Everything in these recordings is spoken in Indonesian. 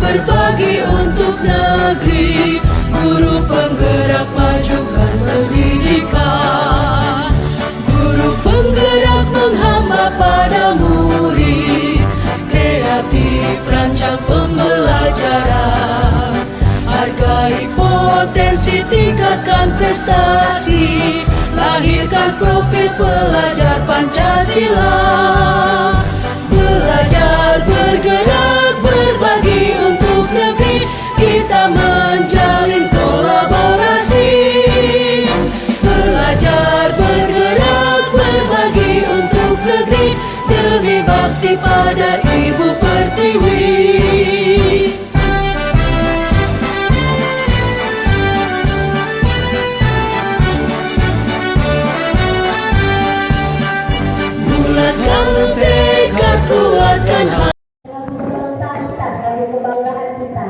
berbagi untuk negeri, guru penggerak majukan pendidikan, guru penggerak menghamba pada murid, kreatif rancang pembelajaran, hargai potensi, tingkatkan prestasi, lahirkan profil pelajar Pancasila. Belajar, bergerak, berbagi untuk negeri, kita menjalin kolaborasi. Belajar, bergerak, berbagi untuk negeri, demi bakti pada Ibu Pertiwi. Bulatkan tekad, kuatkan hati. Kebangsaan kita, dari kebanggaan kita.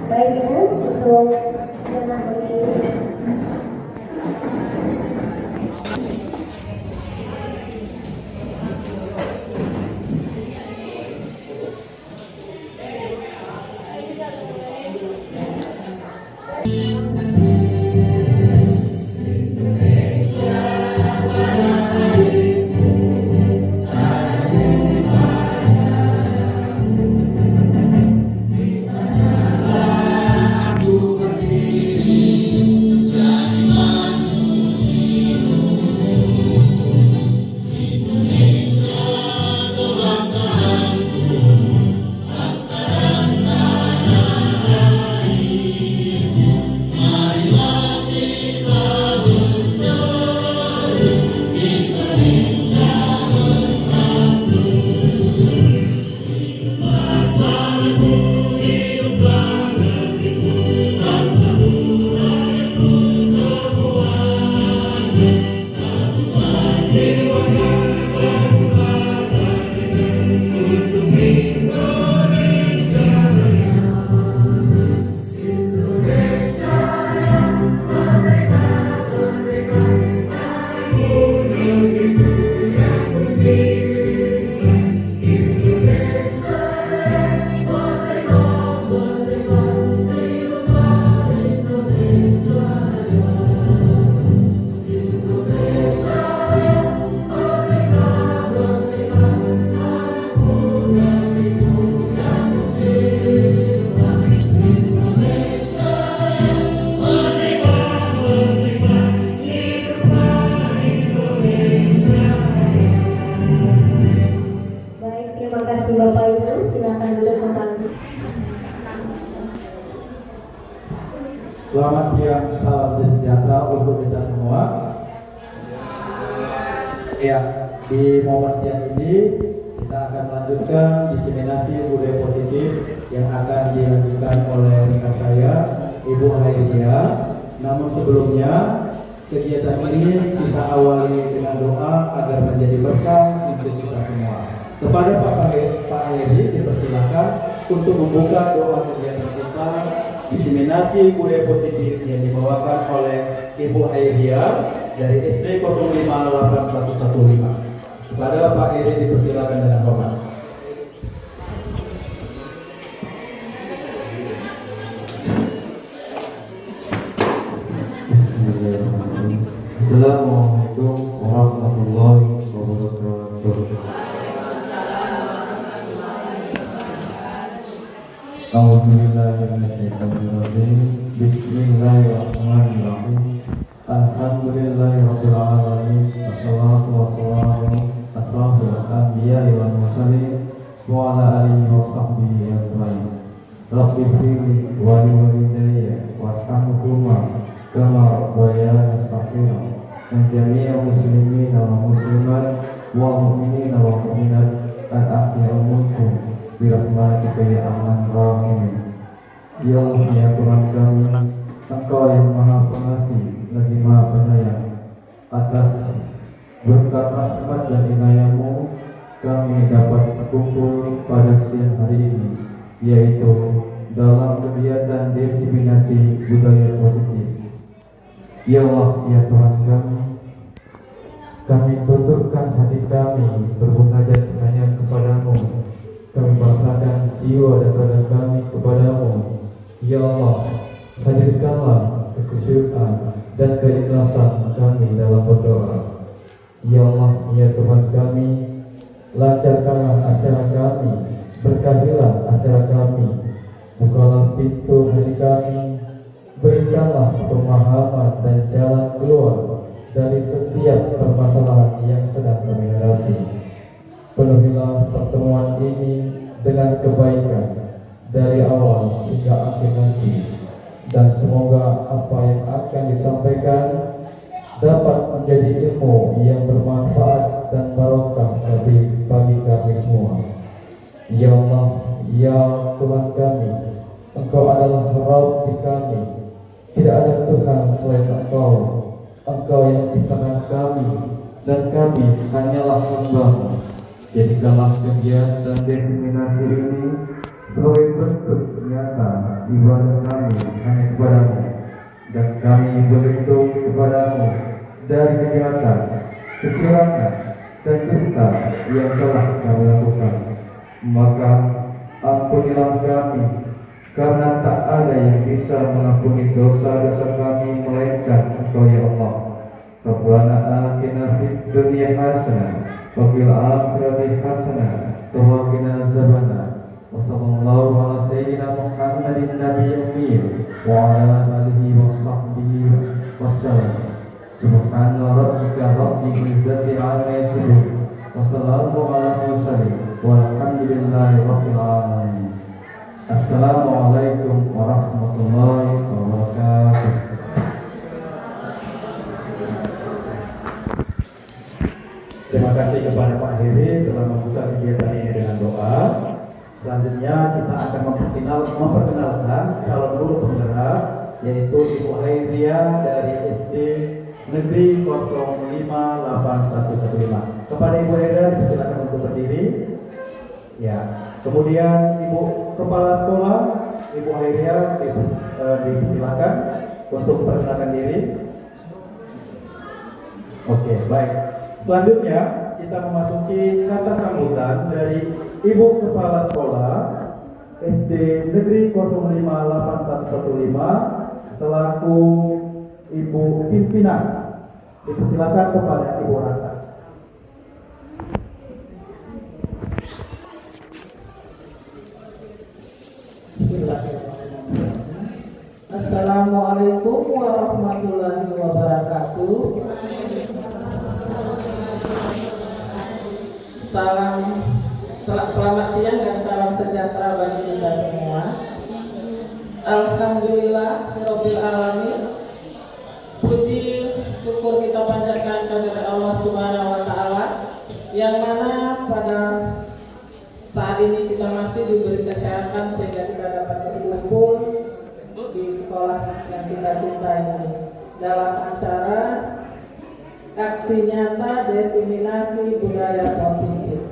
Baik Ibu, untuk segenap begini. Selamat siang, salam sejahtera untuk kita semua. Ya, di momen siang ini kita akan melanjutkan diseminasi budaya positif yang akan dilanjutkan oleh rekan saya, Ibu Hairia. Namun sebelumnya, kegiatan ini kita awali dengan doa agar menjadi berkah untuk kita semua. Kepada Pak Hairi dipersilakan untuk membuka doa kegiatan kita diseminasi budaya positif yang dibawakan oleh Ibu Hairia dari SD 058115. Kepada Pak Hairi dipersilakan dengan hormat. Assalamualaikum warahmatullahi wabarakatuh. A'udzubillahiminasyaitonirrajim. Bismillahirrahmanirrahim. Alhamdulillahirabbil alamin. Wassalatu wassalamu asrafil anbiya'i wal mursalin wa ala alihi wa sahbihi ajmain. Rabbi firli wa li walidayya warhamhuma kama rabbayani shaghira. Jami'al muslimin wa muslimat wal mu'minin wa mu'minat al-ahya'i minkum bi rahmatika ya arhamar rahimin. Ya Allah, ya Tuhan kami, Engkau yang Maha Pengasih lagi Maha Penyayang. Atas berkat rahmat dan inayah-Mu kami dapat berkumpul pada siang hari ini, yaitu dalam kegiatan diseminasi budaya positif. Ya Allah, ya Tuhan kami tuturkan hati kami bermunajat hanya kepada-Mu. kami pasrahkan jiwa dan raga kami kepadamu. Ya Allah, hadirkanlah kekhusyukan dan keikhlasan kami dalam berdoa. Ya Allah, ya Tuhan kami, lancarkanlah acara kami, berkahilah acara kami, bukalah pintu hati kami, berikanlah pemahaman dan jalan keluar dari setiap permasalahan yang sedang kami hadapi. Penuhilah pertemuan ini dengan kebaikan dari awal hingga akhir nanti, dan semoga apa yang akan disampaikan dapat menjadi ilmu yang bermanfaat dan barokah bagi kami semua. Ya Allah, ya Tuhan kami, Engkau adalah Rabb kami. Tidak ada Tuhan selain Engkau. Engkau yang ciptakan kami, dan kami hanyalah hamba-Mu. Jadikanlah kegiatan diseminasi ini sebagai bentuk nyata ibadah kami hanya kepada-Mu, dan kami berlindung kepada-Mu dari kejahatan, kecurangan, dan dusta yang telah kami lakukan. Maka ampunilah kami, karena tak ada yang bisa mengampuni dosa-dosa kami melainkan Engkau ya Allah. Rabbana atina fid dunya hasanah wa fil akhirati hasanah wa qina azabannar. Wa sallallahu ala sayyidina Muhammadin nabiyil ummi wa ala alihi wa sahbihi wasallam. Subhana rabbika rabbil izzati amma yasifun wa salamun ala mursalin walhamdulillahi rabbil alamin. Assalamualaikum warahmatullahi wabarakatuh. Terima kasih kepada Pak Heri telah membuka kegiatan ini dengan doa. Selanjutnya kita akan memperkenalkan calon guru penggerak, yaitu Ibu Hairia dari SD Negeri 058115. Kepada Ibu Hairia dipersilakan untuk berdiri. Ya. Kemudian Ibu Kepala Sekolah Ibu Hairia dipersilakan untuk memperkenalkan diri. Oke, baik. Selanjutnya kita memasuki kata sambutan dari Ibu Kepala Sekolah SD Negeri 058115 selaku Ibu Pimpinan. Dipersilakan kepada Ibu Rasa. Assalamualaikum warahmatullahi wabarakatuh. Selamat siang dan salam sejahtera bagi kita semua. Alhamdulillah Rabbil Alamin. Puji syukur kita panjatkan kepada Allah Subhanahu wa Ta'ala, yang mana pada saat ini kita masih diberi kesehatan sehingga kita dapat berkumpul di sekolah yang kita cintai ini dalam acara aksi nyata diseminasi budaya positif.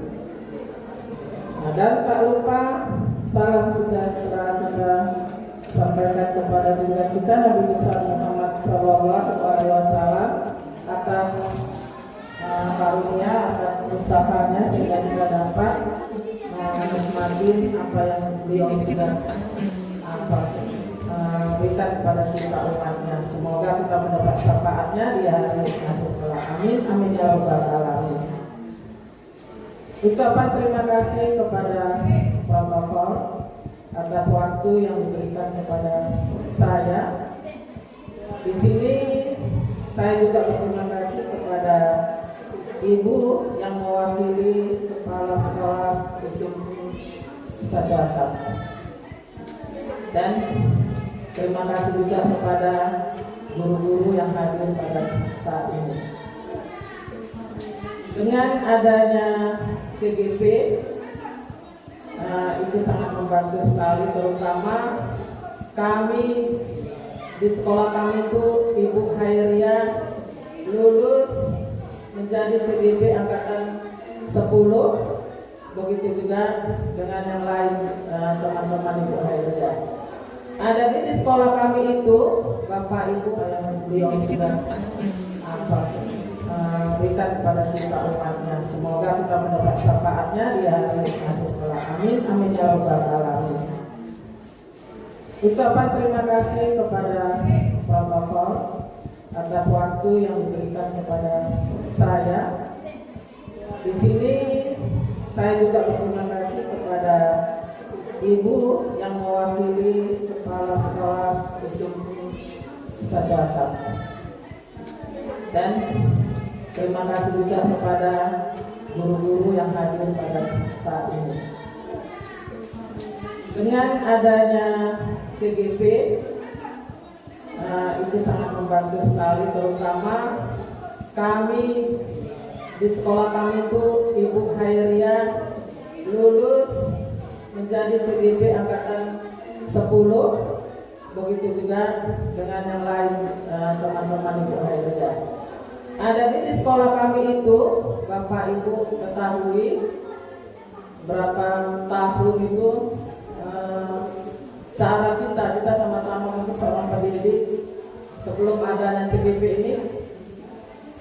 Nah, dan tak lupa salam sejahtera kita sampaikan kepada junjungan kita Nabi besar Muhammad SAW atas karunia, atas usahanya sehingga kita dapat menikmati apa yang beliau sudah berikan kepada kita umatnya. Semoga kita mendapat syafaatnya di hari akhir kelak. Amin, amin ya rabbal alamin. Ucapan terima kasih kepada protokol atas waktu yang diberikan kepada saya. Di sini saya juga berterima kasih kepada Ibu yang mewakili Kepala Sekolah SMP Sajadah. Dan terima kasih juga kepada guru-guru yang hadir pada saat ini. Dengan adanya CGP itu sangat membantu sekali, terutama kami di sekolah kami itu Ibu Hairia lulus menjadi CGP angkatan 10. Begitu juga dengan yang lain teman-teman Ibu Hairia. Ada di sekolah kami itu Bapak Ibu yang beliau sudah berikan kepada kita umatnya. Semoga kita mendapat syafaatnya di hari akhir kelak. Amin, amin ya rabbal alamin. Ucapan terima kasih kepada protokol atas waktu yang diberikan kepada saya. Di sini saya juga berterima kasih kepada Ibu yang mewakili Kepala Sekolah SMP Sajata. Dan terima kasih juga kepada guru-guru yang hadir pada saat ini. Dengan adanya CGP itu sangat membantu sekali, terutama kami di sekolah kami itu Ibu Hairiyah lulus menjadi CGP angkatan 10. Begitu juga dengan yang lain teman-teman Ibu Hairiyah. Ada di sekolah kami itu, Bapak Ibu ketahui berapa tahun itu cara kita sama-sama untuk seorang pendidik sebelum adanya CGP ini,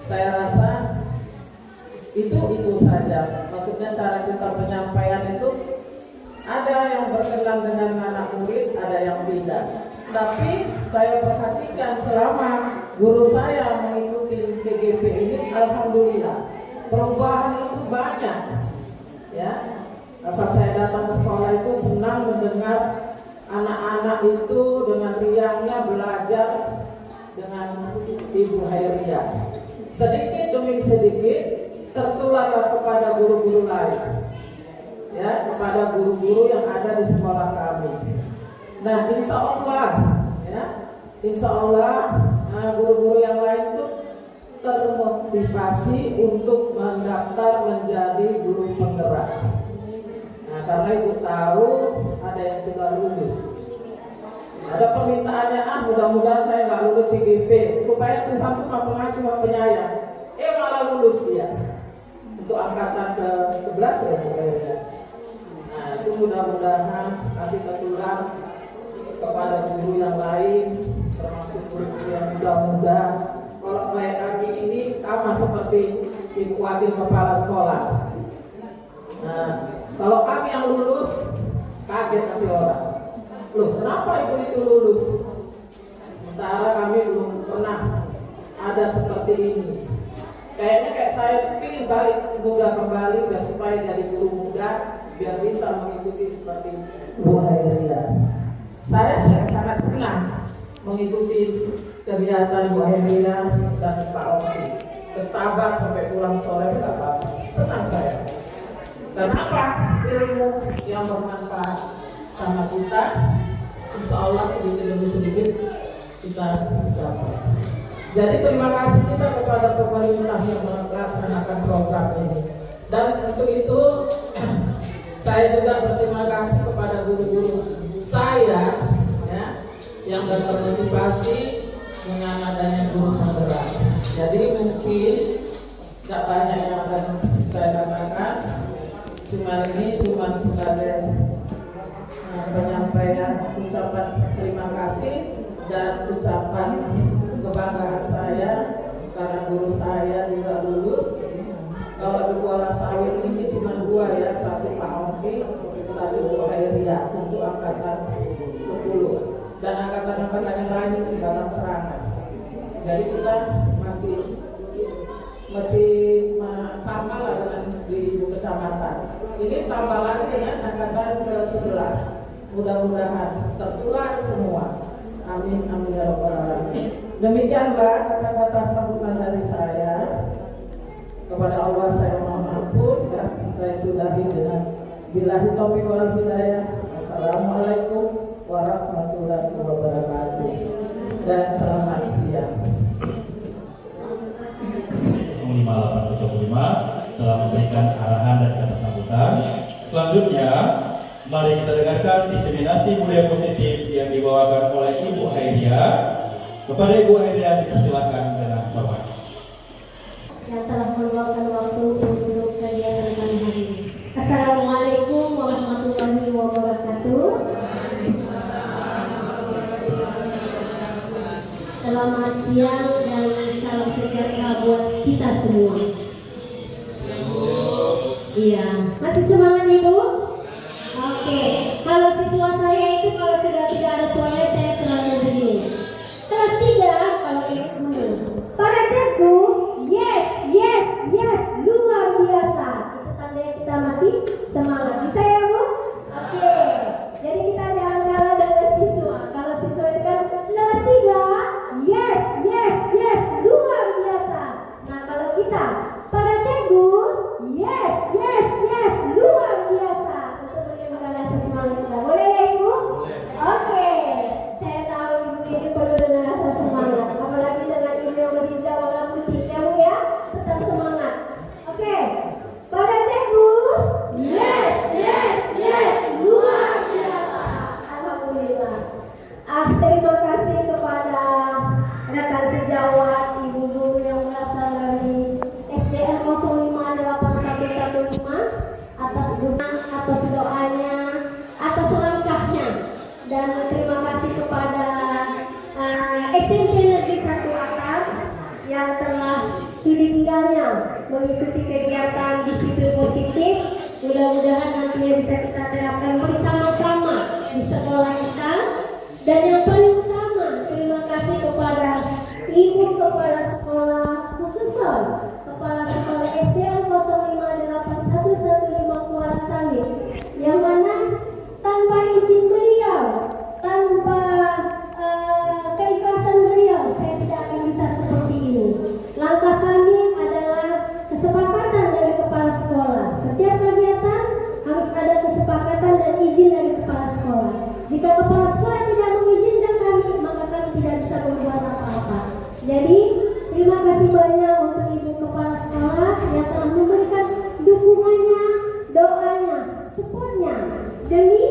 saya rasa itu saja. Maksudnya cara kita penyampaian itu ada yang berkenan dengan anak murid, ada yang tidak. Tapi saya perhatikan selama guru saya mengikuti CGP ini, alhamdulillah perubahan itu banyak. Ya, asal saya datang ke sekolah itu senang mendengar anak-anak itu dengan riangnya belajar dengan Ibu Hairiyah. Sedikit demi sedikit tertular kepada guru-guru lain, ya, kepada guru-guru yang ada di sekolah kami. Nah, insya Allah guru-guru yang lain itu termotivasi untuk mendaftar menjadi guru penggerak. Nah, karena Ibu tahu ada yang sudah lulus. Ada permintaannya, mudah-mudahan saya nggak lulus CGP, supaya Tuhan itu Maha Pengasih Maha Penyayang. Malah lulus dia. Untuk angkatan ke-11 ya, ya. Nah, itu mudah-mudahan nanti tertular kepada guru yang lain, termasuk guru yang muda-muda. Kalau kayak kami ini sama seperti Ibu Wakil Kepala Sekolah. Nah, kalau kami yang lulus, kaget nanti orang. Loh, kenapa Ibu itu lulus? Sementara kami belum pernah ada seperti ini. Kayaknya kayak saya ingin balik muda kembali biar supaya jadi guru muda, biar bisa mengikuti seperti Bu Hairiyah. Saya sangat senang mengikuti kegiatan Bu Hairiyah dan Pak Oki. Kestabat sampai pulang sore tidak apa-apa. Senang saya. Kenapa? Ilmu yang bermanfaat sama kita, insya Allah sedikit demi sedikit kita dapat. Jadi terima kasih kita kepada pemerintah yang melaksanakan program ini. Dan untuk itu saya juga berterima kasih kepada guru-guru saya, ya, yang termotivasi dengan adanya guru penggerak. Jadi mungkin tidak banyak yang akan saya katakan. Ini cuma sebagai penyampaian ucapan terima kasih dan ucapan kebanggaan saya karena guru saya juga lulus. Kalau di Kuala Sawit ini cuma 2 ya, satu Pak Oki, satu Bu Hairiyah untuk angkatan 10 dan angkatan-angkatan yang lain itu dalam serangan. Jadi kita masih sama lah dengan di kecamatan. Ini tambah lagi dengan angkatan ke-11. Mudah-mudahan tertular semua. Amin, amin ya rabbal alamin. Demikianlah kata-kata sambutan dari saya. Kepada Allah saya mohon ampun ya. Saya sudahi dengan billahi taufiq wal hidayah. Assalamualaikum warahmatullahi wabarakatuh. Dan selamat siang. 5875 telah memberikan arahan dan kata sambutan. Selanjutnya, mari kita dengarkan diseminasi budaya positif yang dibawakan oleh Ibu Hairiyah. Kepada Ibu Hairiyah dipersilakan dengan hormat. Yang telah meluangkan waktu untuk kegiatan kami hari ini. Assalamualaikum warahmatullahi wabarakatuh. Selamat siang dan salam sejahtera buat kita semua. Iya, masih semangat Ibu? sudi kiranya mengikuti kegiatan disiplin positif. Mudah-mudahan nantinya bisa kita terapkan bersama-sama di sekolah kita. Dan yang paling utama, terima kasih kepada Ibu Kepala Sekolah khususnya Kepala Sekolah SDN 058115 Kuala Sawit, yang mana tanpa izin beliau, tanpa keikhlasan beliau, saya tidak akan bisa seperti ini. Langkah kami adalah kesepakatan dari kepala sekolah. Setiap kegiatan harus ada kesepakatan dan izin dari kepala sekolah. Jika kepala sekolah tidak mengizinkan kami, maka kami tidak bisa berbuat apa-apa. Jadi, terima kasih banyak untuk Ibu Kepala Sekolah yang telah memberikan dukungannya, doanya, supportnya demi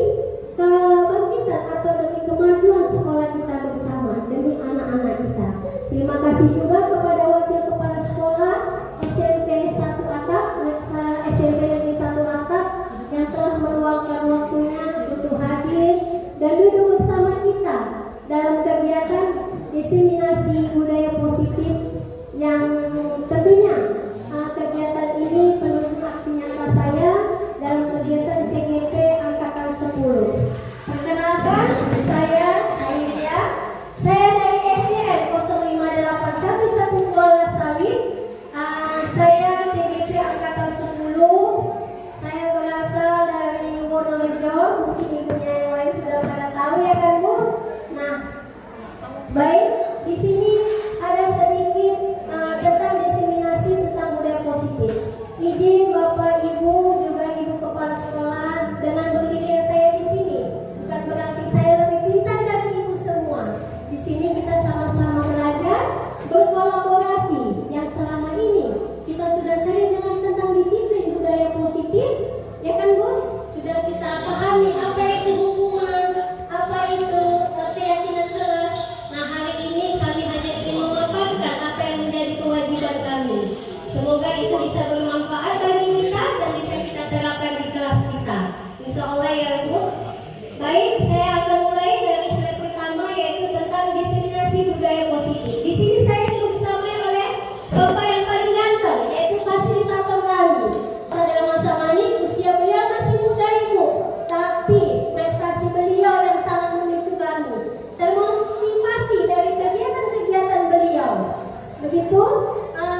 kebangkitan atau demi kemajuan sekolah kita bersama, demi anak-anak kita. Terima kasih juga kepada Wakil Kepala Sekolah SMP 1 Atap, SMP Negeri 1 Atap yang telah meluangkan waktunya untuk hadir dan duduk bersama kita dalam kegiatan diseminasi budaya positif yang tentunya kegiatan ini penuh aksi nyata saya dalam kegiatan CGP Angkatan 10. Perkenalkan, saya Airia. Saya dari SDN 058115 Kuala Sawit. Saya CGP Angkatan 10. Saya berasal dari Wonorejo. Mungkin ibunya yang lain sudah pada tahu ya kan Bu? Nah, baik, di sini ada sedikit tentang diseminasi tentang budaya positif. Izin Bapak Ibu juga Ibu Kepala Sekolah, dengan berdirinya saya di sini bukan berarti saya lebih pintar dari ibu semua. Di sini kita sama-sama belajar, berkolaborasi, yang selama ini kita sudah sering dengar tentang disiplin budaya positif, ya kan Bu? Sudah kita pahami apa itu hukuman, apa itu keyakinan keras. Nah, hari ini kami hanya ingin memaparkan apa yang menjadi kewajiban kami. Semoga itu bisa bermanfaat bagi kita dan bisa kita terapkan di kelas kita. Insya Allah ya Bu. Baik, saya akan mulai dari slide pertama, yaitu tentang diseminasi budaya positif. Di sini saya dibersamai oleh Bapak yang paling ganteng, yaitu fasilitator kami. Pada masa manik, usia beliau masih muda Ibu, tapi prestasi beliau yang sangat memicu kami, termotivasi dari kegiatan-kegiatan beliau. Begitu,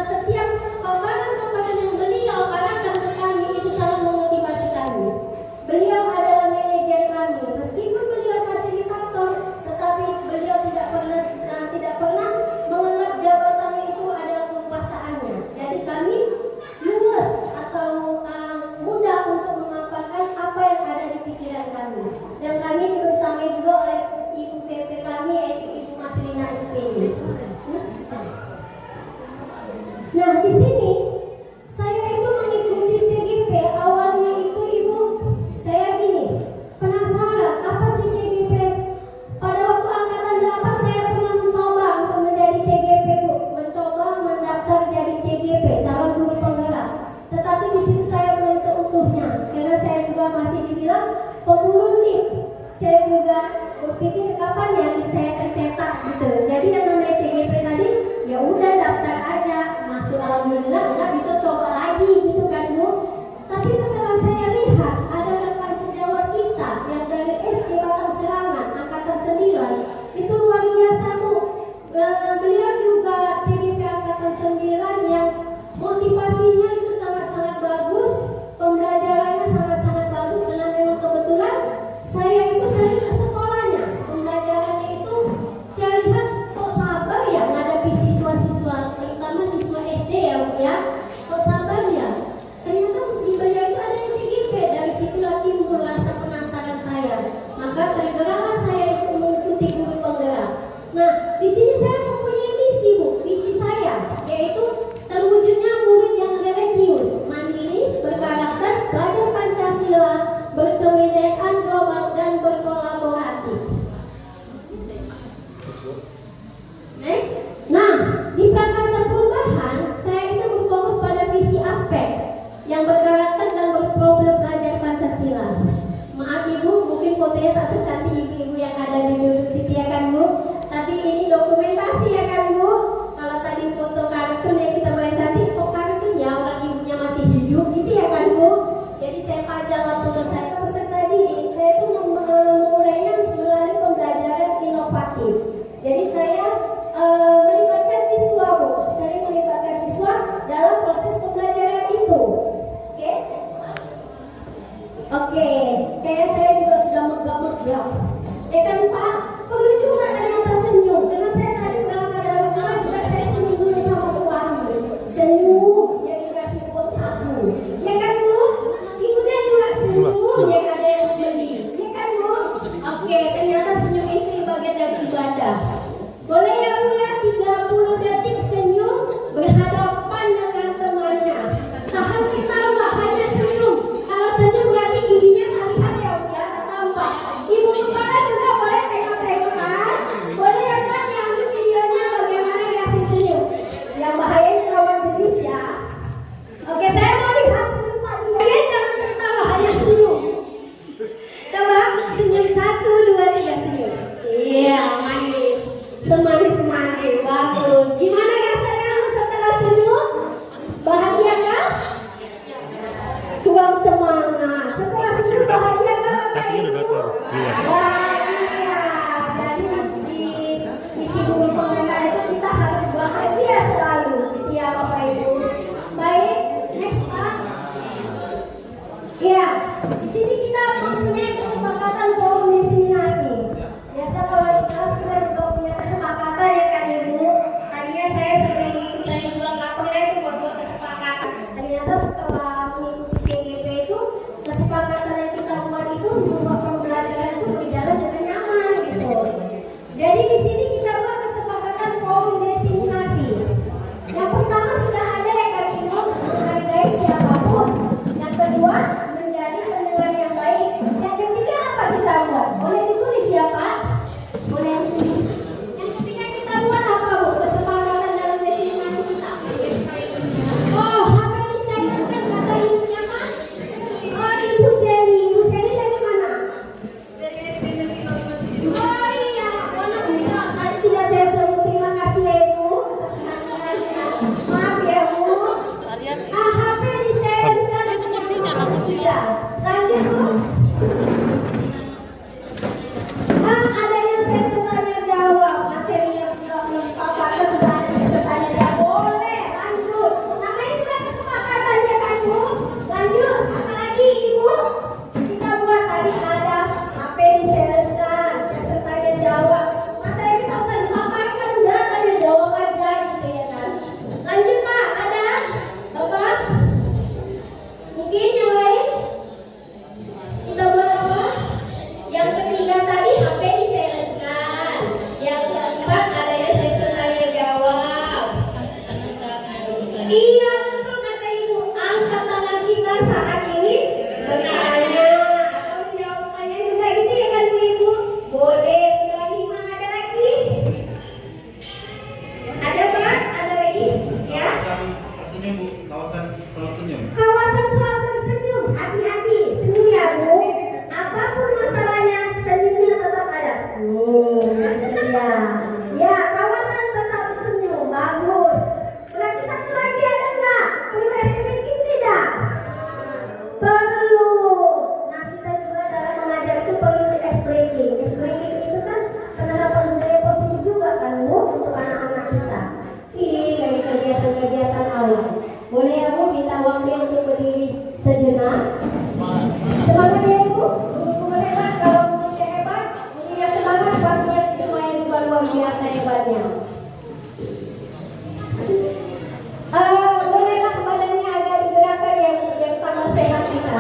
setiap paparan-paparan yang beliau arahkan ke kami itu sangat memotivasi kami. Beliau adalah manajer kami, meskipun beliau fasilitator, tetapi beliau tidak pernah menganggap jabatannya itu adalah kekuasaannya. Jadi kami luas atau mudah untuk memaparkan apa yang ada di pikiran kami. Dan kami dibersamai juga oleh Ibu PP kami, yaitu Ibu Maslina SPD. Nah, di sini saya itu mengikuti CGP. Awalnya itu Ibu, saya gini, penasaran apa sih CGP. Pada waktu angkatan 8 saya pernah mencoba untuk menjadi CGP Bu, mencoba mendaftar jadi CGP, calon guru penggerak. Tetapi di situ saya belum seutuhnya, karena saya juga masih dibilang pemburu NIP. Saya juga berpikir kapan ya NIP saya tercetak gitu. Jadi yang namanya CGP tadi, ya udah daftar aja, masuk alhamdulillah, nggak bisa coba lagi gitu kan Bu. Tapi setelah saya lihat ada rekan sejawat kita yang dari SD Batang Serangan angkatan 9 itu luar biasa Bu. Beliau juga CGP angkatan 9 yang motivasinya itu sangat-sangat bagus, pembelajarannya sangat-sangat bagus, karena memang kebetulan saya itu sering ke sekolahnya. Pembelajarannya itu saya lihat kok sabar ya menghadapi siswa-siswa, terutama siswa SD ya Bu ya. Kok sabar ya? Ternyata di beliau itu ada CGP. Dari situlah timbul rasa penasaran saya. Maka tergeraklah saya untuk mengikuti guru penggerak. Nah, di sini saya mempunyai misi Bu, misi saya yaitu terwujudnya murid yang rela Wah, iya. Jadi isi buku pengenalan itu kita harus bahagia selalu, gitu ya Bapak Ibu. Baik, next Pak. Ya, di sini kita mempunyai kesepakatan forum diseminasi. Biasa kalau di kelas kita juga punya kesepakatan ya kan Ibu. Tadinya saya sebelum mengikuti bulan lapornya itu buat kesepakatan. Ternyata setelah mengikuti CGP itu kesepakatan yang kita buat itu membuat pembelajaran itu berjalan dengan nyaman gitu. Jadi di sini kita buat kesepakatan forum diseminasi. Yang pertama sudah ada ya kan Ibu, menghargai siapapun. Yang kedua, menjadi pendengar yang baik. Yang ketiga apa kita buat? Boleh ditulis ya Pak? Boleh ditulis. Yang ketiga kita buat apa Bu? Kesepakatan dalam diseminasi kita. Oh, HP desainer kan kata Ibu siapa? Oh, Ibu Seli. Ibu Seli dari mana? Oh iya, boleh bisa. Tadi tidak saya sebut. Terima kasih ya Ibu. Maaf ya Bu. HP desainer sekarang itu kursinya lah kursinya. Lanjut Bu. Ada yang saya tanya jawab. Materinya sudah lengkap. Atau sudah ada saya tanya jawab. Boleh, lanjut. Namanya juga kesepakatan ya kan Bu. Lanjut. Apalagi Ibu? Kita buat tadi ada HP disereskan. Saya tanya jawab. Materi tak usah dipaparkan. Udah tanya jawab aja gitu ya kan. Lanjut Pak. Ada? Bapak? Mungkin yang lain? Kita buat apa? Yang ketiga tadi HP disereskan. Yang keempat ada yang sesi tanya jawab. Iya betul kata Ibu. Angkat tangan kita saat ini bertanya atau menjawab pertanyaan juga itu ya kan Bu Ibu? Boleh. Sudah 5 ada lagi? Ada Pak? Ada lagi? Ya? Senyum Bu, kawasan Selat Senyum. Kawasan selalu tersenyum, hati-hati, senyum ya Bu. Apapun masalahnya, senyumnya tetap ada. Ya, ya kawasan tetap tersenyum, bagus. Berarti satu lagi ada nggak? Perlu explain tidak? Perlu. Nah kita juga dalam mengajar itu perlu explaining. Explaining itu kan penerapan budaya positif juga kan Bu untuk anak-anak kita. Dari kegiatan-kegiatan awal. Boleh ya Bu minta waktu untuk berdiri sejenak. Semangat ya Ibu. Guru hebat, kalau gurunya hebat, gurunya semangat, pastinya siswanya juga luar biasa hebatnya. Bolehlah badannya agak digerakkan ya Bu, biar tambah sehat kita.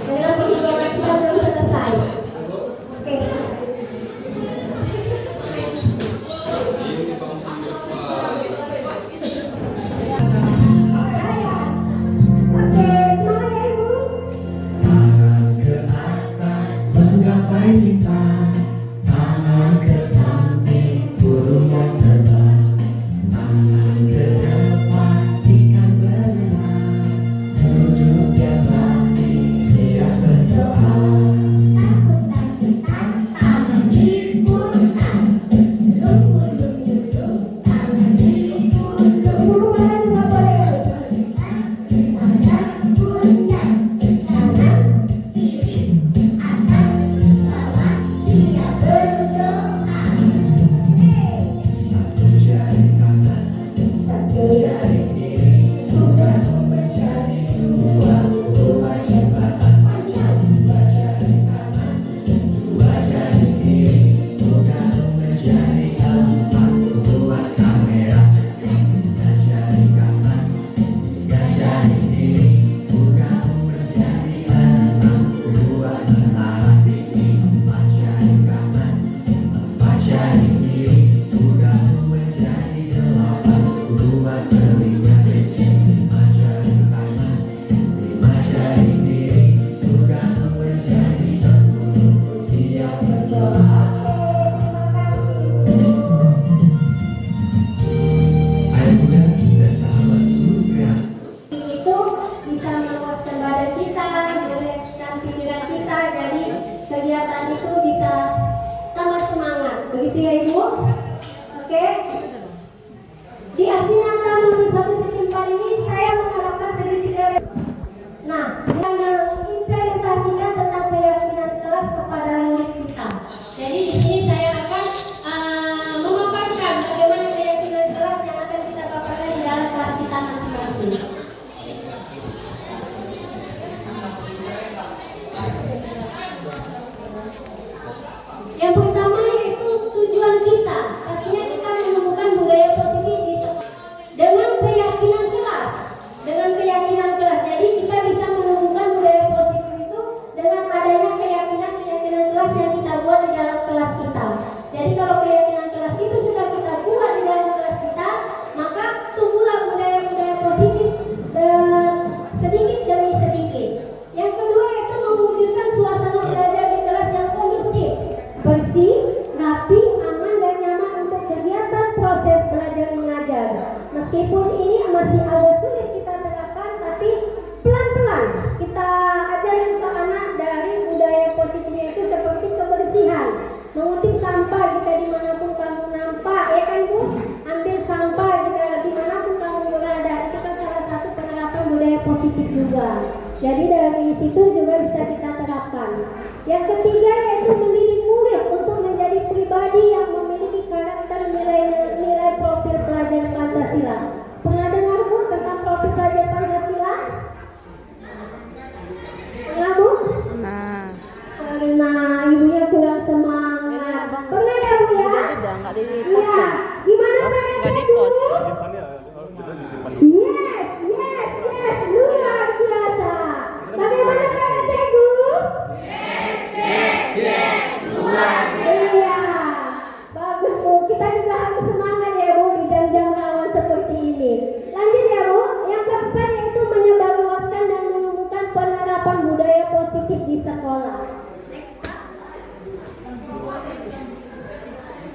Karena perjuangan kita belum selesai. Oke. Oke, semangat ya Ibu. positif sedikit demi sedikit. Yang kedua itu mewujudkan suasana belajar di kelas yang kondusif, bersih, rapi, aman dan nyaman untuk kegiatan proses belajar mengajar. Meskipun ini masih agak sulit kita terapkan, tapi pelan-pelan kita ajarin ke anak dari budaya positifnya itu seperti kebersihan, mengutip sampah jika dimanapun kamu nampak, ya kan Bu? Ambil sampah jika dimanapun kamu berada, itu kan salah satu penerapan budaya positif juga. Jadi dari situ juga bisa kita terapkan. Yang ketiga yaitu mendidik murid untuk menjadi pribadi yang memiliki karakter nilai-nilai profil pelajar Pancasila. Pernah dengar Bu tentang profil pelajar Pancasila? Pernah Bu? Nah, Karena ibunya kurang semangat. Pernah ya Bu ya? udah nggak di Iya. post. Gimana Nggak pengennya di Bu? post. Yes, luar biasa. Bagaimana pengen Cegu? Iya, bagus Bu. Kita juga harus semangat ya Bu di jam-jam rawan seperti ini. Lanjut ya Bu. Yang keempat yaitu menyebarluaskan dan menumbuhkan penerapan budaya positif di sekolah.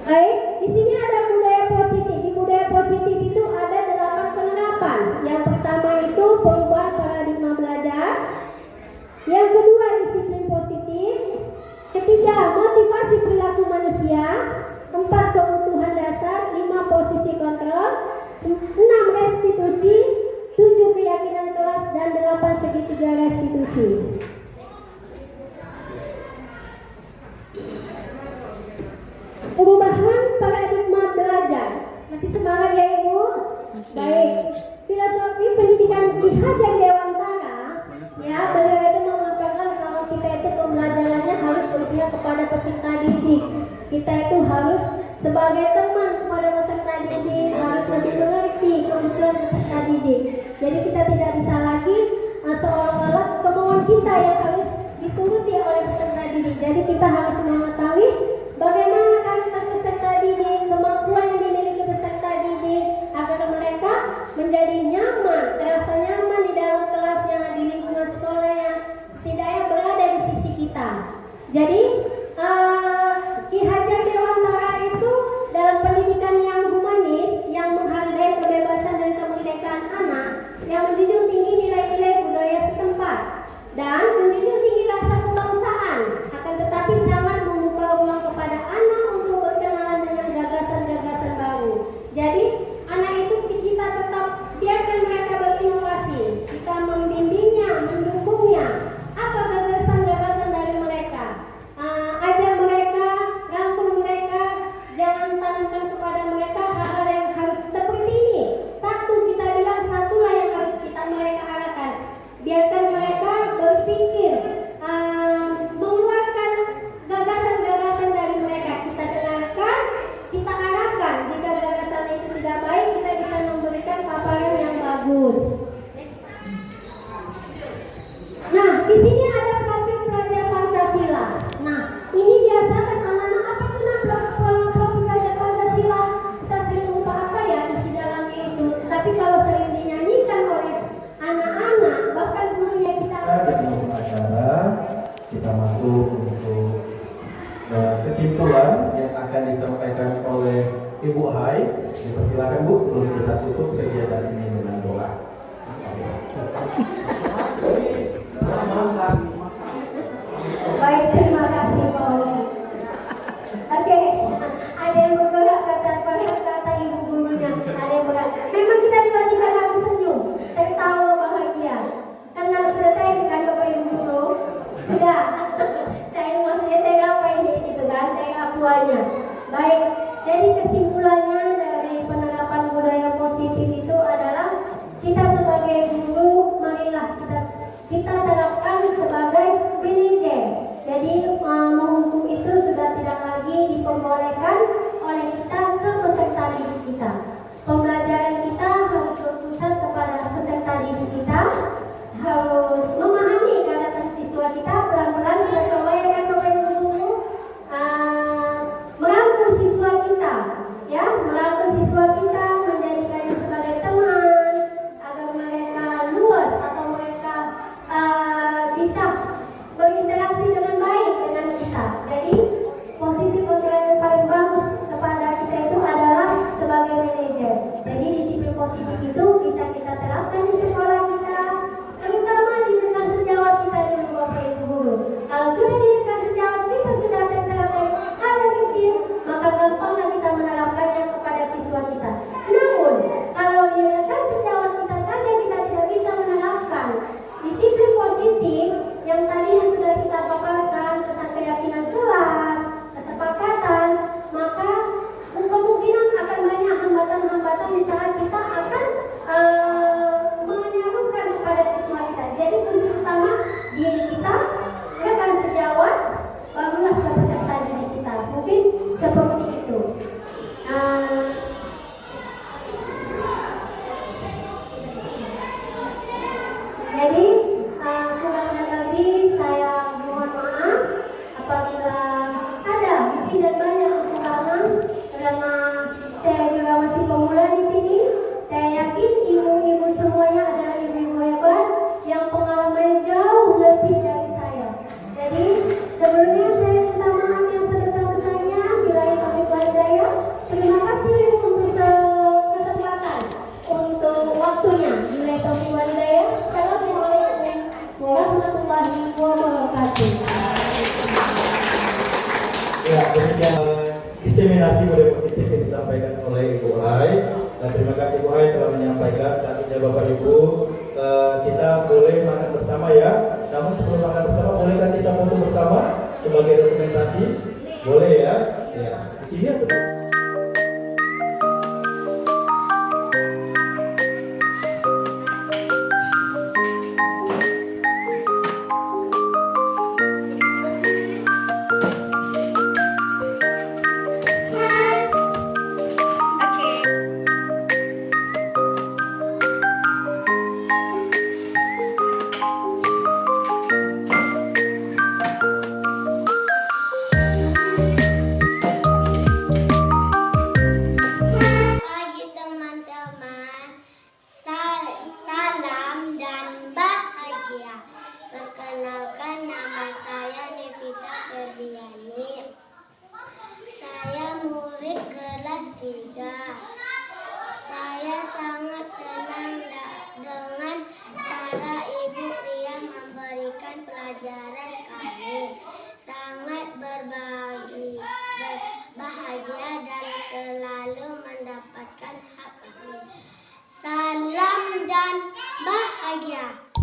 Baik, di sini ada budaya positif. Di budaya positif itu ada 8 penerapan. Yang pertama itu perubahan paradigma belajar. Yang kedua disiplin positif. Ketiga motivasi perilaku manusia. 4 kebutuhan dasar. 5 posisi kontrol. 6 restitusi. 7 keyakinan kelas dan 8 segitiga restitusi. Perubahan paradigma belajar. Masih semangat ya Ibu? Masih. Baik. Filosofi pendidikan Ki Hajar Dewantara, ya beliau itu mengatakan kalau kita itu pembelajarannya harus berpihak kepada peserta didik. Kita itu harus sebagai teman kepada peserta didik, harus lebih mengerti kebutuhan peserta didik. Jadi kita tidak bisa lagi seolah-olah kemauan kita yang harus dituruti oleh peserta didik. Jadi kita harus mengetahui bagaimana karakter peserta didik, kemampuan yang dimiliki peserta didik agar mereka menjadi nyaman, terasa nyaman di dalam kelasnya, di lingkungan sekolahnya, setidaknya berada di sisi kita. Jadi Ki Hajar Dewantara itu dalam pendidikan yang humanis, yang menghargai kebebasan dan kemerdekaan anak, yang menjunjung tinggi nilai-nilai budaya setempat dan menjunjung tinggi rasa kebangsaan, akan tetapi sangat membuka ruang kepada anak untuk berkenalan dengan gagasan-gagasan baru. Jadi anak itu kita tetap biarkan mereka berinovasi, kita membimbingnya, mendukungnya. Apa gagasan-gagasan dari mereka? Ajar mereka, rangkul mereka, jangan tanamkan kepada mereka hal-hal yang harus seperti ini. Satu kita bilang, satulah yang harus mereka arahkan. Biarkan mereka berpikir, mengeluarkan gagasan-gagasan dari mereka. Kita dengarkan, kita arahkan. Jika gagasan itu tidak baik, kita bisa memberikan paparan yang bagus. Nah, di sini ada profil pelajar Pancasila. Nah, ini biasakan anak-anak apa itu profil pelajar Pancasila? Kita sering lupa apa ya isi dalamnya itu. Tapi kalau sering dinyanyikan oleh anak-anak, bahkan gurunya kita. Di acara kita masuk untuk kesimpulan yang akan disampaikan oleh Ibu Hai. Dipersilakan Bu sebelum kita tutup kegiatan ini dengan doa. Baik, terima kasih Pak Oki. Oke, ada yang bergerak kata ibu gurunya, ada yang berat. Memang kita diwajibkan harus senyum, tertawa bahagia. Karena sudah cair kan Bapak Ibu guru? Sudah. Cair maksudnya cair apa ini gitu kan? Cair akuanya. Baik, jadi kesimpulannya dari penerapan budaya positif itu adalah kita sebagai guru, marilah kita terapkan sebagai manajer. Jadi menghukum itu sudah tidak lagi diperbolehkan oleh kita ke peserta didik kita. Pembelajaran kita harus berpusat kepada peserta didik kita, harus memahami keadaan siswa kita. Pelan-pelan kita coba ya kan Bapak Ibu guru, merangkul siswa kita, ya merangkul siswa kita, menjadikannya sebagai teman agar Ibu, kita boleh makan bersama ya. Namun sebelum makan bersama, bolehkah kita foto bersama sebagai dokumentasi? Boleh ya? Ya. Di sini atau Pagi teman-teman, salam dan bahagia. Perkenalkan, nama saya Nevita Ferdiani. Saya murid kelas 3. Saya sangat senang dengan cara Ibu Ria memberikan pelajaran kami. Sangat berbahagia dan selalu mendapatkan hak kami. Salam dan bahagia.